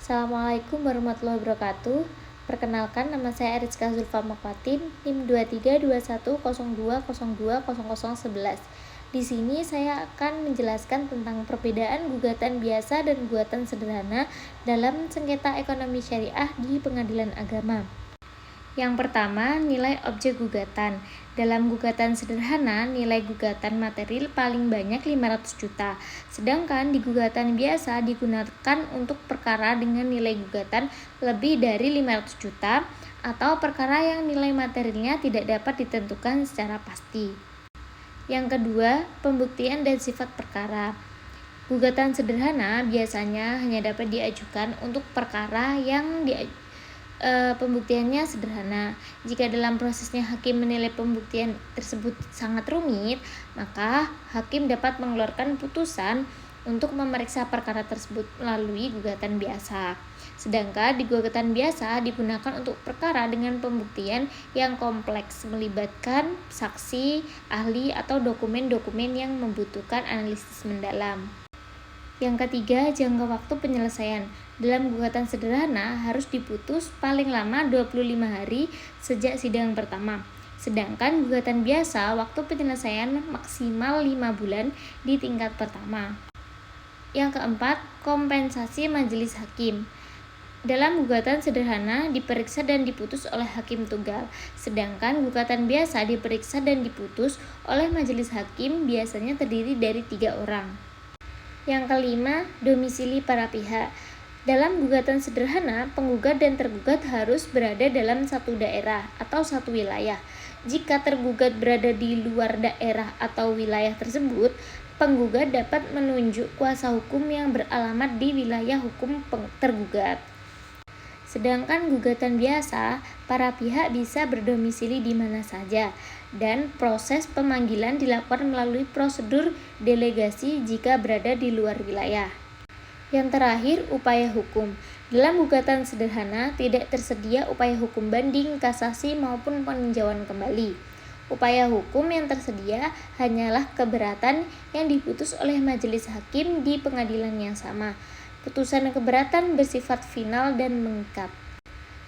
Assalamualaikum warahmatullahi wabarakatuh. Perkenalkan, nama saya Ariska Zulfa Makwatin, NIM 232102020011. Di sini saya akan menjelaskan tentang perbedaan gugatan biasa dan gugatan sederhana dalam sengketa ekonomi syariah di pengadilan agama. Yang pertama, nilai objek gugatan. Dalam gugatan sederhana, nilai gugatan material paling banyak 500 juta. Sedangkan di gugatan biasa digunakan untuk perkara dengan nilai gugatan lebih dari 500 juta atau perkara yang nilai materialnya tidak dapat ditentukan secara pasti. Yang kedua, pembuktian dan sifat perkara. Gugatan sederhana biasanya hanya dapat diajukan untuk perkara yang pembuktiannya sederhana. Jika dalam prosesnya hakim menilai pembuktian tersebut sangat rumit, maka hakim dapat mengeluarkan putusan untuk memeriksa perkara tersebut melalui gugatan biasa. Sedangkan di gugatan biasa digunakan untuk perkara dengan pembuktian yang kompleks, melibatkan saksi, ahli, atau dokumen-dokumen yang membutuhkan analisis mendalam. Yang ketiga, jangka waktu penyelesaian. Dalam gugatan sederhana harus diputus paling lama 25 hari sejak sidang pertama. Sedangkan gugatan biasa waktu penyelesaian maksimal 5 bulan di tingkat pertama. Yang keempat, kompensasi majelis hakim. Dalam gugatan sederhana diperiksa dan diputus oleh hakim tunggal, sedangkan gugatan biasa diperiksa dan diputus oleh majelis hakim biasanya terdiri dari 3 orang. Yang kelima, domisili para pihak. Dalam gugatan sederhana, penggugat dan tergugat harus berada dalam satu daerah atau satu wilayah. Jika tergugat berada di luar daerah atau wilayah tersebut, penggugat dapat menunjuk kuasa hukum yang beralamat di wilayah hukum tergugat. Sedangkan gugatan biasa, para pihak bisa berdomisili di mana saja, dan proses pemanggilan dilakukan melalui prosedur delegasi jika berada di luar wilayah. Yang terakhir, upaya hukum. Dalam gugatan sederhana tidak tersedia upaya hukum banding, kasasi maupun peninjauan kembali. Upaya hukum yang tersedia hanyalah keberatan yang diputus oleh majelis hakim di pengadilan yang sama. Putusan keberatan bersifat final dan mengikat.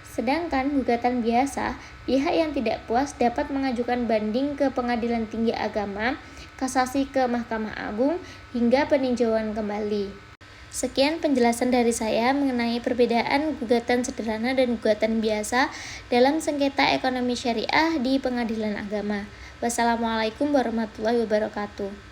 Sedangkan gugatan biasa, pihak yang tidak puas dapat mengajukan banding ke Pengadilan Tinggi Agama, kasasi ke Mahkamah Agung, hingga peninjauan kembali. Sekian penjelasan dari saya mengenai perbedaan gugatan sederhana dan gugatan biasa dalam sengketa ekonomi syariah di pengadilan agama. Wassalamualaikum warahmatullahi wabarakatuh.